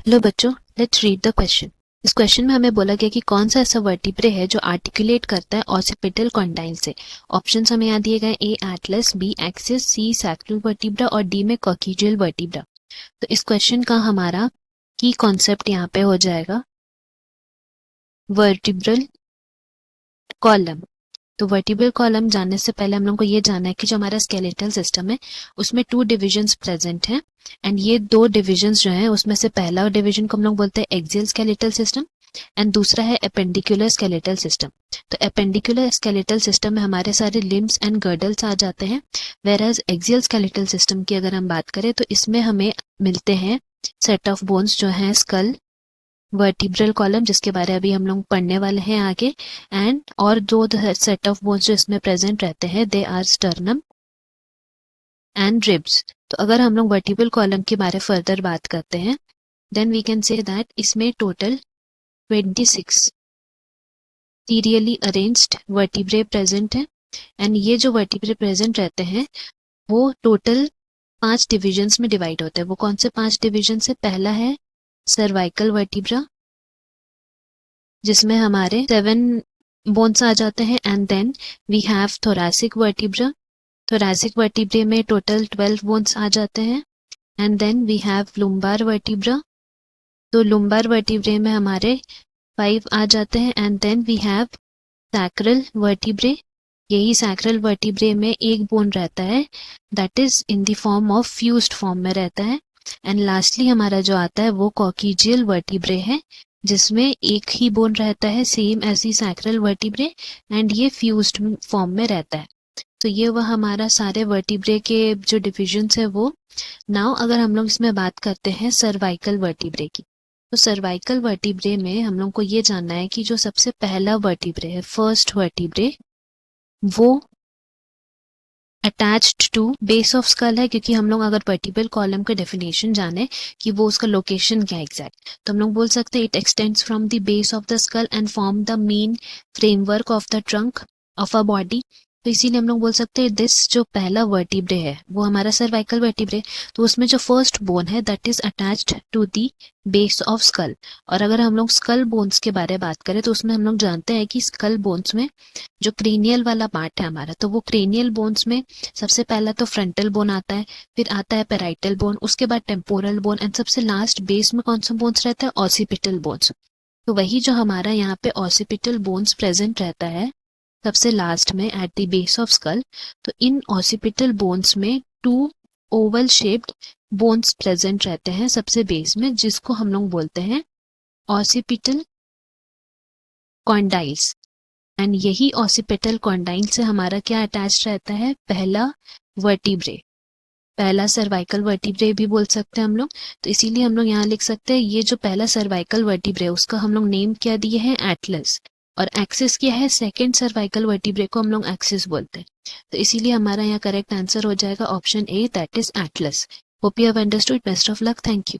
Hello बच्चों, let's read the question. इस question में हमें बोला गया कि कौन सा ऐसा वर्टिब्रे है जो आर्टिकुलेट करता है ऑसिपिटल कॉन्डाइल से। ऑप्शंस हमें यहाँ दिए गए, ए एटलस, बी एक्सिस, सी सैक्रल वर्टिब्रा और डी में कॉक्सियल वर्टिब्रा। तो इस क्वेश्चन का हमारा की कॉन्सेप्ट यहाँ पे हो जाएगा वर्टिब्रल कॉलम। तो वर्टिब्रल कॉलम जानने से पहले हम लोग को ये जानना है कि जो हमारा स्केलेटल सिस्टम है उसमें 2 डिविजन्स प्रेजेंट हैं। एंड ये 2 डिविजन्स जो हैं उसमें से पहला डिवीजन को हम लोग बोलते हैं एक्सियल स्केलेटल सिस्टम एंड दूसरा है एपेंडिकुलर स्केलेटल सिस्टम। तो एपेंडिकुलर स्केलेटल सिस्टम में हमारे सारे लिम्स एंड गर्डल्स आ जाते हैं, वेराज एक्सियल स्केलेटल सिस्टम की अगर हम बात करें तो इसमें हमें मिलते हैं सेट ऑफ बोन्स जो हैं स्कल, वर्टिब्रल कॉलम जिसके बारे अभी हम लोग पढ़ने वाले हैं आगे, एंड और दो सेट ऑफ बोन्स जो इसमें प्रेजेंट रहते हैं they are sternum and ribs. तो अगर हम लोग वर्टिब्रल कॉलम के बारे फर्दर बात करते हैं then we can say that इसमें total 26 serially arranged vertebrae present है। एंड ये जो वर्टिब्रे प्रेजेंट रहते हैं वो टोटल 5 डिविजन्स में डिवाइड होते हैं। वो कौन से 5 डिविजन है? पहला है सर्वाइकल वर्टिब्रा जिसमें हमारे 7 बोन्स आ जाते हैं, and then we have thoracic vertebra. Thoracic vertebrae में टोटल 12 बोन्स आ जाते हैं, and then we have lumbar vertebra. तो लुम्बार वर्टिब्रे में हमारे 5 आ जाते हैं, and then we have sacral vertebrae. यही सैक्रल वर्टिब्रे में एक बोन रहता है that is in the form of fused form में रहता है। एंड लास्टली हमारा जो आता है वो कॉक्सियल वर्टिब्रे है जिसमें एक ही बोन रहता है same as sacral vertebrae and ये फ्यूज्ड फॉर्म में रहता है। तो ये वह हमारा सारे वर्टिब्रे के जो डिविजन्स है वो। नाउ अगर हम लोग इसमें बात करते हैं सर्वाइकल वर्टिब्रे की, तो सर्वाइकल वर्टिब्रे में हम लोग को ये जानना है कि जो सबसे पहला वर्टिब्रे है, फर्स्ट वर्टिब्रे, वो attached to base of skull है। क्योंकि हम लोग अगर वर्टिब्रल कॉलम का डेफिनेशन जाने कि वो उसका लोकेशन क्या एग्जैक्ट, तो हम लोग बोल सकते हैं it extends from the base of the skull and form the main framework of the trunk of a body. तो इसीलिए हम लोग बोल सकते हैं दिस जो पहला वर्टिब्रे है वो हमारा सर्वाइकल वर्टिब्रे। तो उसमें जो फर्स्ट बोन है that is attached to the base of skull. और अगर हम लोग स्कल बोन्स के बारे में बात करें तो उसमें हम लोग जानते हैं कि स्कल बोन्स में जो क्रेनियल वाला पार्ट है हमारा, तो वो क्रेनियल बोन्स में सबसे पहला तो फ्रंटल बोन आता है, फिर आता है पैराइटल बोन, उसके बाद टेम्पोरल बोन, एंड सबसे लास्ट बेस में कौन सा बोन्स रहता है? Occipital bones. तो वही जो हमारा यहाँ पे ऑसिपिटल बोन्स प्रेजेंट रहता है सबसे लास्ट में at the base of school. तो इन ऑसिपिटल बोन्स में 2 ओवल शेप्ड बोन्स प्रेजेंट रहते हैं सबसे बेस में, जिसको हम लोग बोलते हैं ऑसिपिटल कॉन्डाइल्स। एंड यही ऑसिपिटल कॉन्डाइल से हमारा क्या अटैच रहता है? पहला वर्टिब्रे, पहला सर्वाइकल वर्टिब्रे भी बोल सकते हैं हम लोग। तो इसीलिए हम लोग यहाँ लिख सकते हैं ये जो पहला सर्वाइकल वर्टिब्रे उसका हम लोग नेम क्या दिए हैं? एटलस। और एक्सिस क्या है? सेकंड सर्वाइकल वर्टिब्रे को हम लोग एक्सिस बोलते हैं। तो इसीलिए हमारा यहाँ करेक्ट आंसर हो जाएगा option A that is Atlas. Hope you have understood. Best of luck. Thank you.